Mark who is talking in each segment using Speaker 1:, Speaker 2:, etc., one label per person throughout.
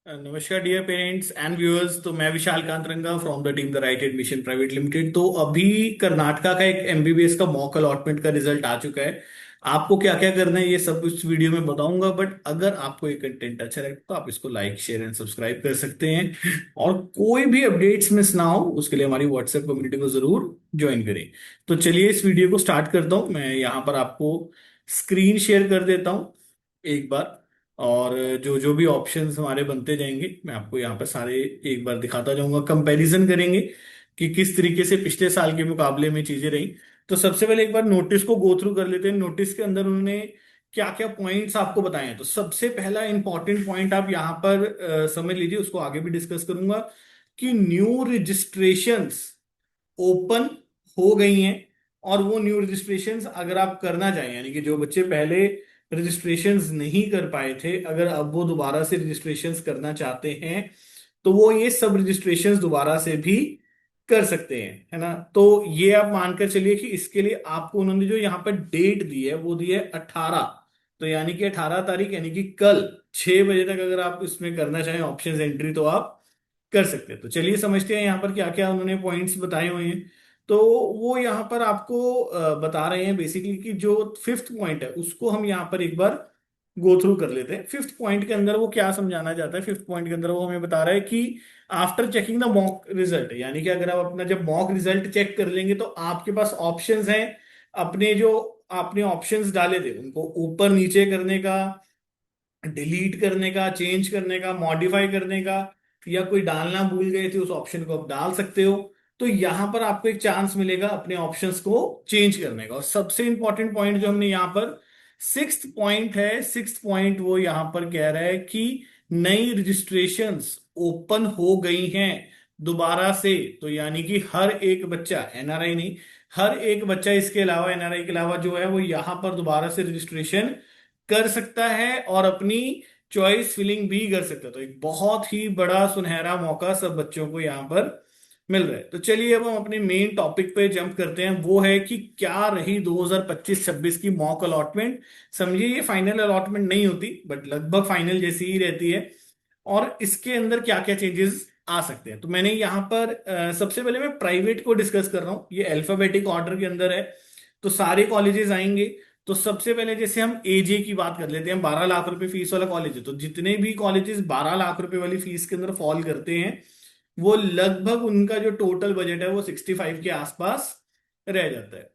Speaker 1: नमस्कार dear parents and viewers. तो मैं विशाल कांत रंगा from the team the right admission private limited. तो अभी कर्नाटका का एक एमबीबीएस का मॉक अलॉटमेंट का रिजल्ट आ चुका है। आपको क्या क्या करना है ये सब इस वीडियो में बताऊंगा, बट अगर आपको ये कंटेंट अच्छा लगे तो आप इसको लाइक शेयर एंड सब्सक्राइब कर सकते हैं। और कोई भी अपडेट्स मिस ना हो उसके लिए हमारी व्हाट्सएप कम्युनिटी को जरूर ज्वाइन करें। तो चलिए इस वीडियो को स्टार्ट करता हूँ। मैं यहाँ पर आपको स्क्रीन शेयर कर देता हूँ एक बार। और जो जो भी ऑप्शंस हमारे बनते जाएंगे मैं आपको यहाँ पे सारे एक बार दिखाता जाऊंगा, कंपैरिजन करेंगे कि किस तरीके से पिछले साल के मुकाबले में चीजें रही। तो सबसे पहले एक बार नोटिस को गो थ्रू कर लेते हैं। नोटिस के अंदर उन्होंने क्या क्या पॉइंट्स आपको बताए हैं। तो सबसे पहला इंपॉर्टेंट पॉइंट आप यहाँ पर समझ लीजिए, उसको आगे भी डिस्कस करूंगा कि न्यू रजिस्ट्रेशंस ओपन हो गई हैं। और वो न्यू रजिस्ट्रेशंस अगर आप करना चाहें, यानी कि जो बच्चे पहले रजिस्ट्रेशंस नहीं कर पाए थे, अगर अब वो दोबारा से रजिस्ट्रेशंस करना चाहते हैं तो वो ये सब रजिस्ट्रेशंस दोबारा से भी कर सकते हैं, है ना। तो ये आप मानकर चलिए कि इसके लिए आपको उन्होंने जो यहाँ पर डेट दी है वो दी है 18। तो यानी कि 18 तारीख, यानी कि कल 6 बजे तक अगर आप इसमें करना चाहें ऑप्शन एंट्री तो आप कर सकते हैं। तो चलिए समझते हैं यहाँ पर क्या क्या उन्होंने पॉइंट्स बताए हुए हैं। तो वो यहाँ पर आपको बता रहे हैं बेसिकली कि जो फिफ्थ पॉइंट है उसको हम यहाँ पर एक बार गो थ्रू कर लेते हैं। फिफ्थ पॉइंट के अंदर वो क्या समझाना चाहता है, फिफ्थ पॉइंट के अंदर वो हमें बता रहा है कि after checking the mock result, यानी कि अगर आप अपना जब मॉक रिजल्ट चेक कर लेंगे तो आपके पास ऑप्शंस हैं। अपने जो आपने ऑप्शंस डाले थे उनको ऊपर नीचे करने का, डिलीट करने का, चेंज करने का, मॉडिफाई करने का, या कोई डालना भूल गए थे उस ऑप्शन को आप डाल सकते हो। तो यहां पर आपको एक चांस मिलेगा अपने ऑप्शंस को चेंज करने का। और सबसे इंपॉर्टेंट पॉइंट जो हमने यहां पर सिक्स्थ पॉइंट है, सिक्स्थ पॉइंट वो यहां पर कह रहा है कि नई रजिस्ट्रेशंस ओपन हो गई हैं दोबारा से। तो यानी कि हर एक बच्चा, एनआरआई नहीं, हर एक बच्चा इसके अलावा, एनआरआई के अलावा जो है वो यहां पर दोबारा से रजिस्ट्रेशन कर सकता है और अपनी चॉइस फिलिंग भी कर सकता है। तो एक बहुत ही बड़ा सुनहरा मौका सब बच्चों को यहाँ पर मिल रहा है। तो चलिए अब हम अपने मेन टॉपिक पे जंप करते हैं। वो है कि क्या रही 2025-26 की मॉक अलॉटमेंट। समझिए ये फाइनल अलॉटमेंट नहीं होती, बट लगभग फाइनल जैसी ही रहती है। और इसके अंदर क्या क्या चेंजेस आ सकते हैं, तो मैंने यहाँ पर सबसे पहले मैं प्राइवेट को डिस्कस कर रहा हूँ। ये अल्फाबेटिक ऑर्डर के अंदर है, तो सारे कॉलेजेस आएंगे। तो सबसे पहले जैसे हम एजे की बात कर लेते हैं, 12 लाख रुपए फीस वाला कॉलेज है। तो जितने भी कॉलेजेस 12 लाख रुपए वाली फीस के अंदर फॉल करते हैं वो लगभग उनका जो टोटल बजट है वो 65 के आसपास रह जाता है।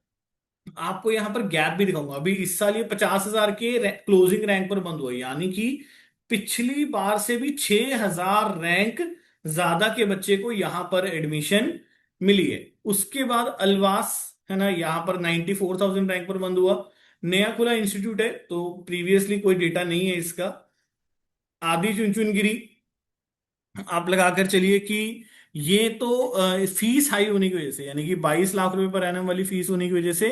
Speaker 1: आपको यहाँ पर गैप भी दिखाऊंगा। अभी इस साल ये 50,000 के क्लोजिंग रैंक पर बंद हुआ है, यानी कि पिछली बार से भी 6,000 रैंक ज्यादा के बच्चे को यहाँ पर एडमिशन मिली है। उसके बाद अलवास है ना, यहाँ पर 94,000 रैंक पर बंद हुआ। नया खुला इंस्टीट्यूट है तो प्रीवियसली कोई डेटा नहीं है इसका। आदि चुनचुनगिरी आप लगाकर चलिए कि ये तो फीस हाई होने की वजह से, यानी कि 22 लाख रुपए पर एनम वाली फीस होने की वजह से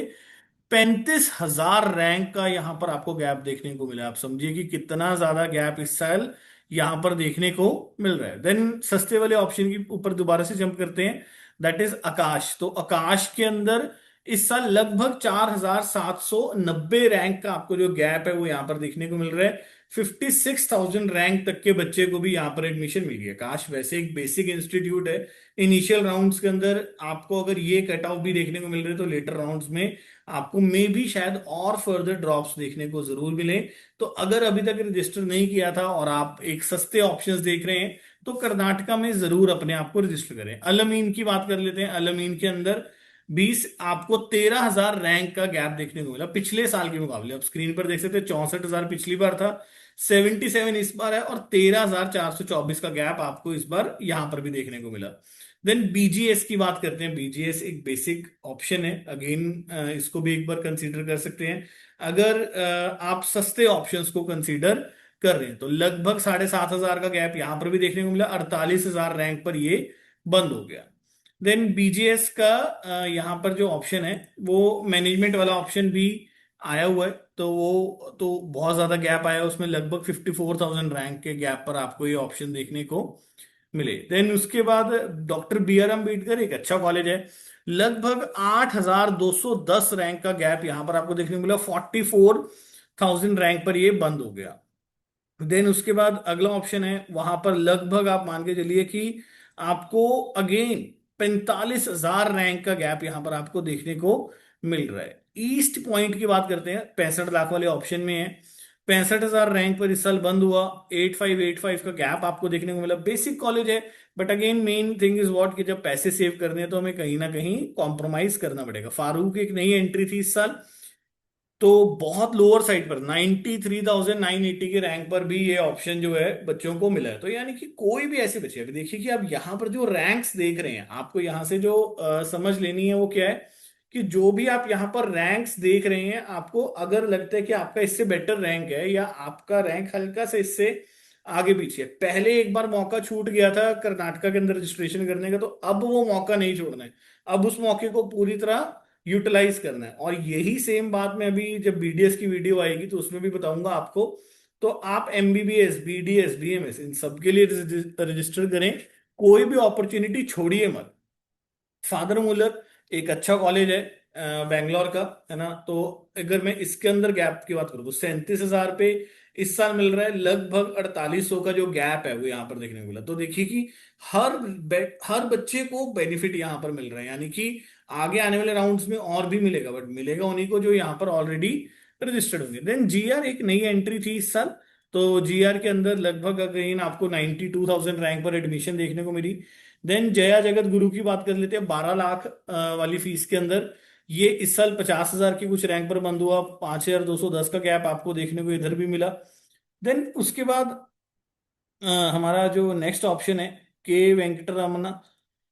Speaker 1: 35,000 रैंक का यहां पर आपको गैप देखने को मिला। आप समझिए कि कितना ज्यादा गैप इस साल यहां पर देखने को मिल रहा है। देन सस्ते वाले ऑप्शन के ऊपर दोबारा से जंप करते हैं, दैट इज आकाश। तो आकाश के अंदर इस साल लगभग 4,790 रैंक का आपको जो गैप है वो यहां पर देखने को मिल रहा है। 56,000 रैंक तक के बच्चे को भी यहाँ पर एडमिशन मिल गया। काश वैसे एक बेसिक इंस्टीट्यूट है। इनिशियल राउंड्स के अंदर आपको अगर ये कट ऑफ भी देखने को मिल रहे तो लेटर राउंड्स में आपको मे भी शायद और फर्दर ड्रॉप्स देखने को जरूर मिले। तो अगर अभी तक रजिस्टर नहीं किया था और आप एक सस्ते ऑप्शंस देख रहे हैं तो कर्नाटका में जरूर अपने आप को रजिस्टर करें। अलमीन की बात कर लेते हैं। अलमीन के अंदर 20 आपको 13,000 रैंक का गैप देखने को मिला पिछले साल के मुकाबले। अब स्क्रीन पर देख सकते हैं 64,000 पिछली बार था, 77 इस बार है, और 13,424 का गैप आपको इस बार यहां पर भी देखने को मिला। देन बीजीएस की बात करते हैं। बीजीएस एक बेसिक ऑप्शन है, अगेन इसको भी एक बार कंसीडर कर सकते हैं अगर आप सस्ते ऑप्शंस को कंसीडर कर रहे हैं। तो लगभग 7,500 का गैप यहां पर भी देखने को मिला, 48,000 रैंक पर ये बंद हो गया। देन बीजीएस का यहाँ पर जो ऑप्शन है वो मैनेजमेंट वाला ऑप्शन भी आया हुआ है। तो वो तो बहुत ज्यादा गैप आया उसमें, लगभग 54,000 रैंक के गैप पर आपको ये ऑप्शन देखने को मिले। देन उसके बाद डॉक्टर बी आर अम्बेडकर एक अच्छा कॉलेज है। लगभग 8,210 रैंक का गैप यहां पर आपको देखने को मिला, 44,000 रैंक पर ये बंद हो गया। देन उसके बाद अगला ऑप्शन है, वहां पर लगभग आप मान के चलिए कि आपको अगेन 45,000 रैंक का गैप यहां पर आपको देखने को मिल रहा है। ईस्ट पॉइंट की बात करते हैं, 65 लाख वाले ऑप्शन में है। 65,000 रैंक पर इस साल बंद हुआ, 8585 का गैप आपको देखने को मिला। बेसिक कॉलेज है, but again main thing is what कि जब पैसे सेव करने हैं तो हमें कहीं ना कहीं कॉम्प्रोमाइज करना पड़ेगा। फारूक एक नई एंट्री थी इस साल, तो बहुत लोअर साइड पर 93,980 के रैंक पर भी ये ऑप्शन जो है बच्चों को मिला है। तो यानी कि कोई भी ऐसे बच्चे, अभी देखिए कि आप यहाँ पर जो रैंक्स देख रहे हैं, आपको यहाँ से जो समझ लेनी है वो क्या है, कि जो भी आप यहाँ पर रैंक्स देख रहे हैं, आपको अगर लगता है कि आपका इससे बेटर रैंक है या आपका रैंक हल्का से इससे आगे पीछे है, पहले एक बार मौका छूट गया था कर्नाटका के अंदर रजिस्ट्रेशन करने का, तो अब वो मौका नहीं छोड़ना है। अब उस मौके को पूरी तरह यूटिलाइज करना है। और यही सेम बात मैं अभी जब बीडीएस की वीडियो आएगी तो उसमें भी बताऊंगा आपको। तो आप एमबीबीएस, बीडीएस, बीएमएस इन सब के लिए रजिस्टर करें, कोई भी अपॉर्चुनिटी छोड़िए मत। फादर मुलर एक अच्छा कॉलेज है बैंगलोर का, है ना। तो अगर मैं इसके अंदर गैप की बात करूँ तो 37,000 पे इस साल मिल रहा है, लगभग 4800 का जो गैप है वो यहाँ पर देखने को मिला। तो देखिए कि हर बच्चे को बेनिफिट यहाँ पर मिल रहा है, यानी कि आगे आने वाले राउंड्स में और भी मिलेगा, बट मिलेगा उन्हीं को जो यहाँ पर ऑलरेडी रजिस्टर्ड होंगे। देन जीआर एक नई एंट्री थी इस साल, तो जीआर के अंदर लगभग अगेन आपको 92,000 रैंक पर एडमिशन देखने को मिली। देन जया जगत गुरु की बात कर लेते हैं, 12 लाख वाली फीस के अंदर ये इस साल 50,000 की कुछ रैंक पर बंद हुआ, 5,210 का गैप आपको देखने को इधर भी मिला। देन उसके बाद हमारा जो नेक्स्ट ऑप्शन है के वेंकटरमना,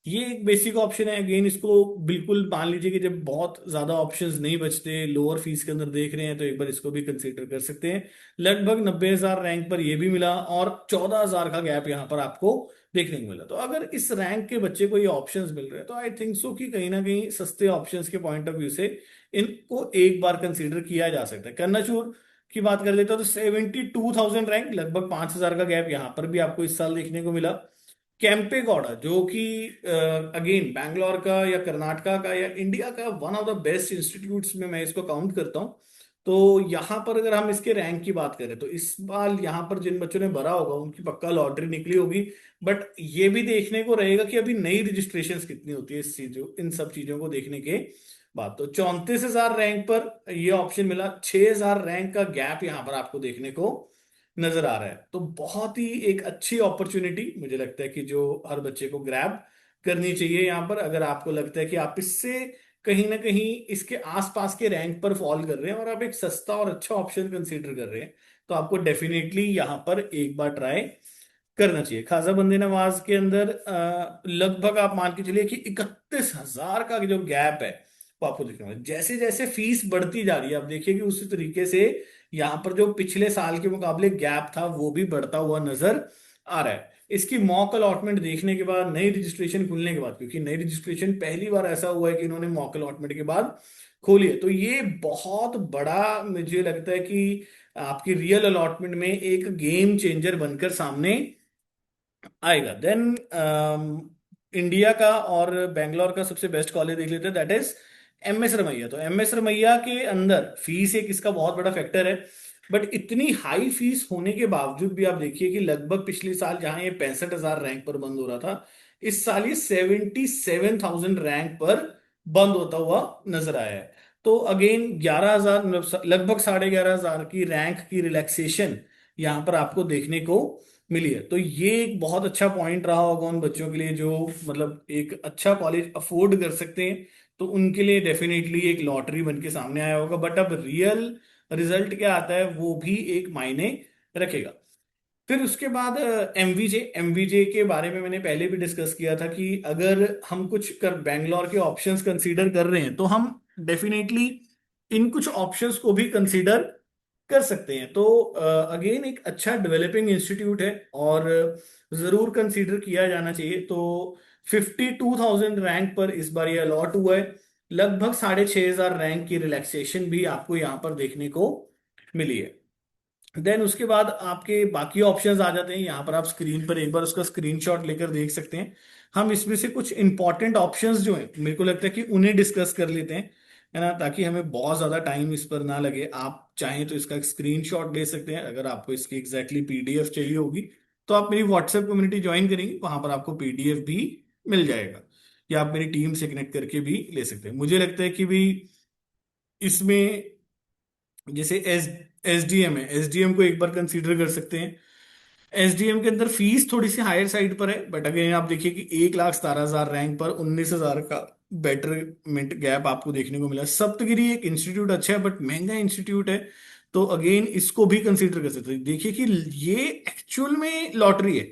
Speaker 1: ये एक बेसिक ऑप्शन है। अगेन इसको बिल्कुल मान लीजिए कि जब बहुत ज्यादा ऑप्शंस नहीं बचते, लोअर फीस के अंदर देख रहे हैं, तो एक बार इसको भी कंसीडर कर सकते हैं। लगभग 90,000 रैंक पर ये भी मिला, और 14,000 का गैप यहाँ पर आपको देखने को मिला। तो अगर इस रैंक के बच्चे को ये ऑप्शंस मिल रहे हैं, तो आई थिंक सो कि कहीं ना कहीं सस्ते ऑप्शंस के पॉइंट ऑफ व्यू से इनको एक बार कंसीडर किया जा सकता है। कन्नाचूर की बात कर लेते हो तो 72,000 रैंक, लगभग 5,000 का गैप यहाँ पर भी आपको इस साल देखने को मिला। कैंपे गौड़ा जो कि अगेन बैंगलोर का या कर्नाटका का या इंडिया का one of the best institutes में मैं इसको काउंट करता हूँ। तो यहाँ पर अगर हम इसके रैंक की बात करें तो इस बार यहाँ पर जिन बच्चों ने भरा होगा उनकी पक्का लॉटरी निकली होगी। बट ये भी देखने को रहेगा कि अभी नई रजिस्ट्रेशन कितनी होती है इस चीजों, इन सब चीजों को देखने के बाद। तो 34,000 रैंक पर ये ऑप्शन मिला, 6,000 रैंक का गैप यहाँ पर आपको देखने को नजर आ रहा है। तो बहुत ही एक अच्छी अपॉर्चुनिटी मुझे लगता है कि जो हर बच्चे को ग्रैब करनी चाहिए यहाँ पर। अगर आपको लगता है कि आप इससे कहीं ना कहीं इसके आसपास के रैंक पर फॉल कर रहे हैं और आप एक सस्ता और अच्छा ऑप्शन कंसीडर कर रहे हैं, तो आपको डेफिनेटली यहाँ पर एक बार ट्राई करना चाहिए। खासा बंदे नवाज के अंदर लगभग आप मान के चलिए कि 31,000 का जो गैप है वो आपको देखने में, जैसे जैसे फीस बढ़ती जा रही है आप देखिए कि उसी तरीके से यहाँ पर जो पिछले साल के मुकाबले गैप था वो भी बढ़ता हुआ नजर आ रहा है। इसकी मॉक अलॉटमेंट देखने के बाद, नई रजिस्ट्रेशन खुलने के बाद, क्योंकि नई रजिस्ट्रेशन पहली बार ऐसा हुआ है कि इन्होंने मॉक अलॉटमेंट के बाद खोली है, तो ये बहुत बड़ा मुझे लगता है कि आपकी रियल अलॉटमेंट में एक गेम चेंजर बनकर सामने आएगा। देन इंडिया का और बेंगलोर का सबसे बेस्ट कॉलेज देख लेते हैं, दैट इज एमएस रमैया। तो एमएस रमैया के अंदर फीस एक इसका बहुत बड़ा फैक्टर है, बट इतनी हाई फीस होने के बावजूद भी आप देखिए कि लगभग पिछले साल जहां ये 65,000 रैंक पर बंद हो रहा था, इस साल ये 77,000 रैंक पर बंद होता हुआ नजर आया है। तो अगेन 11,000 लगभग 11,500 की रैंक की रिलैक्सेशन यहाँ पर आपको देखने को मिली है। तो ये एक बहुत अच्छा पॉइंट रहा होगा उन बच्चों के लिए जो मतलब एक अच्छा कॉलेज अफोर्ड कर सकते हैं, तो उनके लिए डेफिनेटली एक लॉटरी बन के सामने आया होगा। बट अब रियल रिजल्ट क्या आता है वो भी एक मायने रखेगा। फिर उसके बाद एमवीजे, एमवीजे के बारे में मैंने पहले भी डिस्कस किया था कि अगर हम कुछ कर बैंगलोर के ऑप्शंस कंसीडर कर रहे हैं तो हम डेफिनेटली इन कुछ ऑप्शंस को भी कंसीडर कर सकते हैं। तो अगेन एक अच्छा डेवलपिंग इंस्टीट्यूट है और जरूर कंसीडर किया जाना चाहिए। तो 52,000 रैंक पर इस बार ये अलॉट हुआ है, लगभग 6,500 रैंक की रिलैक्सेशन भी आपको यहाँ पर देखने को मिली है। देन उसके बाद आपके बाकी ऑप्शंस आ जाते हैं, यहाँ पर आप स्क्रीन पर एक बार उसका स्क्रीनशॉट लेकर देख सकते हैं। हम इसमें से कुछ इंपॉर्टेंट ऑप्शंस जो हैं मेरे को लगता है कि उन्हें डिस्कस कर लेते हैं। है ना, ताकि हमें बहुत ज्यादा टाइम इस पर ना लगे। आप चाहें तो इसका एक स्क्रीनशॉट ले सकते हैं, अगर आपको इसकी एग्जैक्टली पीडीएफ चाहिए होगी तो आप मेरी व्हाट्सएप कम्युनिटी ज्वाइन करेंगे, वहां पर आपको पीडीएफ भी मिल जाएगा, या आप मेरी टीम से कनेक्ट करके भी ले सकते हैं। मुझे लगता है कि भी इसमें जैसे एसडीएम है, एसडीएम को एक बार कंसीडर कर सकते हैं। एसडीएम के अंदर फीस थोड़ी सी हायर साइड पर है, बट अगर आप देखिए कि 1,17,000 रैंक पर 19,000 का बेटरमेंट गैप आपको देखने को मिला। सप्तगिरी एक इंस्टीट्यूट अच्छा है बट महंगा इंस्टीट्यूट है, तो अगेन इसको भी कंसीडर कर सकते हैं। देखिए कि ये एक्चुअल में लॉटरी है।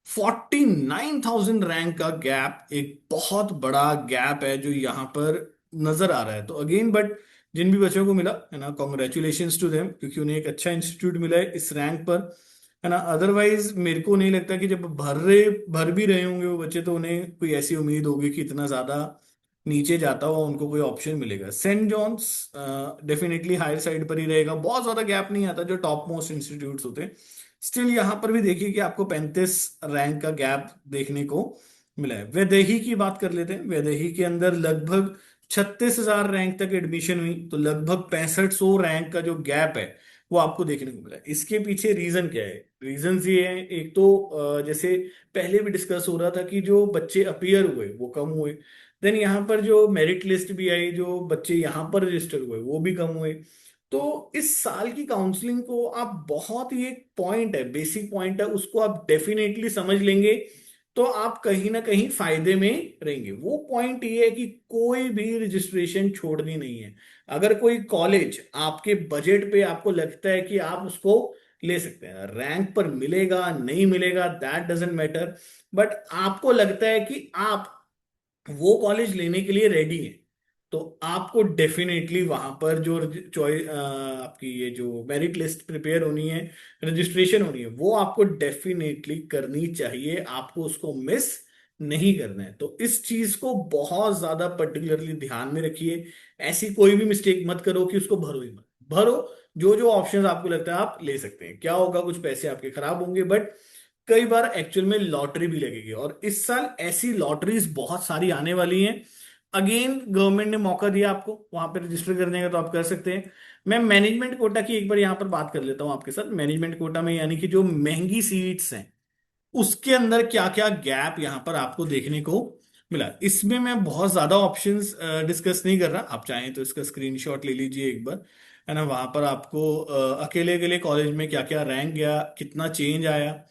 Speaker 1: 49,000 रैंक का गैप एक बहुत बड़ा गैप है जो यहाँ पर नजर आ रहा है। तो अगेन बट जिन भी बच्चों को मिला है ना, कॉन्ग्रेचुलेशंस टू देम, क्योंकि उन्हें एक अच्छा इंस्टीट्यूट मिला है इस रैंक पर, है ना। अदरवाइज मेरे को नहीं लगता कि जब भर भी रहे होंगे वो बच्चे तो उन्हें कोई ऐसी उम्मीद होगी कि इतना ज्यादा नीचे जाता हुआ उनको कोई ऑप्शन मिलेगा। Saint John's definitely higher side पर ही रहेगा, बहुत ज्यादा गैप नहीं आता जो टॉप मोस्ट इंस्टीट्यूट्स होते हैं। स्टिल यहाँ पर भी देखिए कि आपको 35 रैंक का गैप देखने को मिला है। वैदेही की बात कर लेते हैं। वैदेही के अंदर लगभग 36,000 रैंक तक एडमिशन हुई, तो लगभग 6500 रैंक का जो गैप है वो आपको देखने को मिला है। इसके पीछे रीजन क्या है? रीजन ये है, एक तो जैसे पहले भी डिस्कस हो रहा था कि जो बच्चे अपीयर हुए वो कम हुए। देन यहाँ पर जो मेरिट लिस्ट भी आई, जो बच्चे यहाँ पर रजिस्टर हुए वो भी कम हुए। तो इस साल की काउंसलिंग को आप बहुत ही, एक पॉइंट है, बेसिक पॉइंट है, उसको आप डेफिनेटली समझ लेंगे तो आप कहीं ना कहीं फायदे में रहेंगे। वो पॉइंट ये है कि कोई भी रजिस्ट्रेशन छोड़नी नहीं है। अगर कोई कॉलेज आपके बजट पे आपको लगता है कि आप उसको ले सकते हैं, रैंक पर मिलेगा नहीं मिलेगा दैट डजेंट मैटर, बट आपको लगता है कि आप वो कॉलेज लेने के लिए रेडी है, तो आपको डेफिनेटली वहां पर जो चॉइस आपकी ये जो मेरिट लिस्ट प्रिपेयर होनी है, रजिस्ट्रेशन होनी है, वो आपको डेफिनेटली करनी चाहिए। आपको उसको मिस नहीं करना है। तो इस चीज को बहुत ज्यादा पर्टिकुलरली ध्यान में रखिए। ऐसी कोई भी मिस्टेक मत करो कि उसको भरो ही मत। भरो, जो जो ऑप्शंस आपको लगता है आप ले सकते हैं। क्या होगा, कुछ पैसे आपके खराब होंगे, बट कई बार एक्चुअल में लॉटरी भी लगेगी, और इस साल ऐसी लॉटरीज बहुत सारी आने वाली हैं। अगेन गवर्नमेंट ने मौका दिया आपको वहां पे रजिस्टर करने का, तो आप कर सकते हैं। मैं मैनेजमेंट कोटा की एक बार यहां पर बात कर लेता हूं आपके साथ। मैनेजमेंट कोटा में यानी कि जो महंगी सीट्स हैं उसके अंदर क्या क्या गैप यहां पर आपको देखने को मिला। इसमें मैं बहुत ज्यादा ऑप्शंस डिस्कस नहीं कर रहा, आप चाहें तो इसका स्क्रीनशॉट ले लीजिए एक बार, है ना। वहां पर आपको अकेले अकेले कॉलेज में क्या क्या रैंक गया, कितना चेंज आया,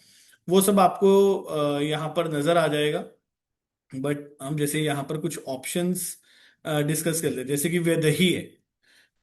Speaker 1: वो सब आपको यहाँ पर नजर आ जाएगा। बट हम जैसे यहाँ पर कुछ ऑप्शंस डिस्कस कर लेते हैं, जैसे कि वैदेही है।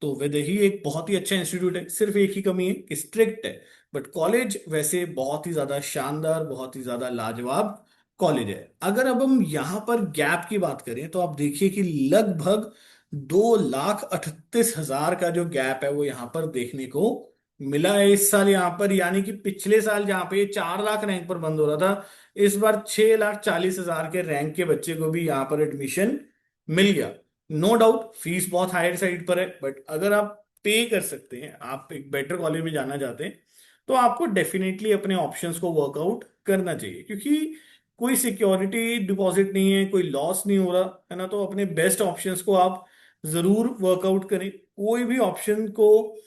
Speaker 1: तो वैदेही एक बहुत ही अच्छा इंस्टीट्यूट है, सिर्फ एक ही कमी है कि स्ट्रिक्ट है, बट कॉलेज वैसे बहुत ही ज्यादा शानदार, बहुत ही ज्यादा लाजवाब कॉलेज है। अगर अब हम यहाँ पर गैप की बात करें तो आप देखिए कि लगभग 2,38,000 का जो गैप है वो यहाँ पर देखने को मिला है इस साल यहाँ पर। यानी कि पिछले साल जहाँ पे 4 लाख रैंक पर बंद हो रहा था, इस बार 6,40,000 के रैंक के बच्चे को भी यहाँ पर एडमिशन मिल गया। नो डाउट फीस बहुत हायर साइड पर है, बट अगर आप पे कर सकते हैं, आप एक बेटर कॉलेज में जाना चाहते हैं, तो आपको डेफिनेटली अपने ऑप्शंस को वर्कआउट करना चाहिए, क्योंकि कोई सिक्योरिटी डिपॉजिट नहीं है, कोई लॉस नहीं हो रहा है ना। तो अपने बेस्ट ऑप्शंस को आप जरूर वर्कआउट करें। कोई भी ऑप्शन को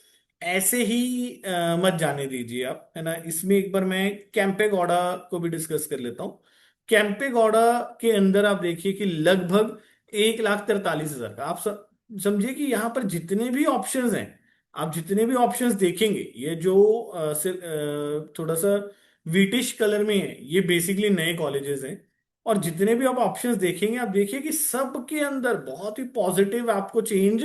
Speaker 1: ऐसे ही मत जाने दीजिए आप, है ना। इसमें एक बार मैं कैंपेगौड़ा को भी डिस्कस कर लेता हूँ। कैंपेगौड़ा के अंदर आप देखिए कि लगभग 1,43,000 का आप समझिए कि यहाँ पर जितने भी ऑप्शंस हैं, आप जितने भी ऑप्शंस देखेंगे, ये जो थोड़ा सा व्हीटिश कलर में है, ये बेसिकली नए कॉलेजेस हैं। और जितने भी आप ऑप्शंस देखेंगे, आप देखिए कि सबके अंदर बहुत ही पॉजिटिव आपको चेंज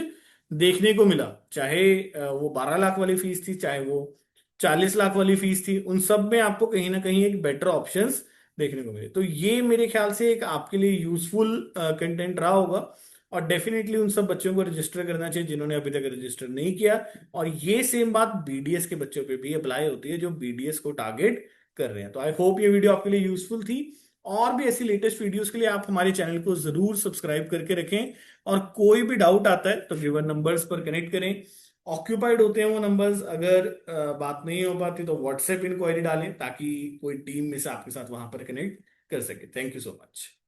Speaker 1: देखने को मिला। चाहे वो 12 लाख वाली फीस थी, चाहे वो 40 लाख वाली फीस थी, उन सब में आपको कहीं ना कहीं एक बेटर ऑप्शंस देखने को मिले। तो ये मेरे ख्याल से एक आपके लिए यूजफुल कंटेंट रहा होगा। और डेफिनेटली उन सब बच्चों को रजिस्टर करना चाहिए जिन्होंने अभी तक रजिस्टर नहीं किया। और ये सेम बात बीडीएस के बच्चों पे भी अप्लाई होती है जो बीडीएस को टारगेट कर रहे हैं। तो आई होप ये वीडियो आपके लिए यूजफुल थी। और भी ऐसी लेटेस्ट वीडियोस के लिए आप हमारे चैनल को जरूर सब्सक्राइब करके रखें। और कोई भी डाउट आता है तो गिवन नंबर्स पर कनेक्ट करें। ऑक्यूपाइड होते हैं वो नंबर्स, अगर बात नहीं हो पाती तो व्हाट्सएप इंक्वायरी डालें ताकि कोई टीम में से आपके साथ वहां पर कनेक्ट कर सके। Thank you so much.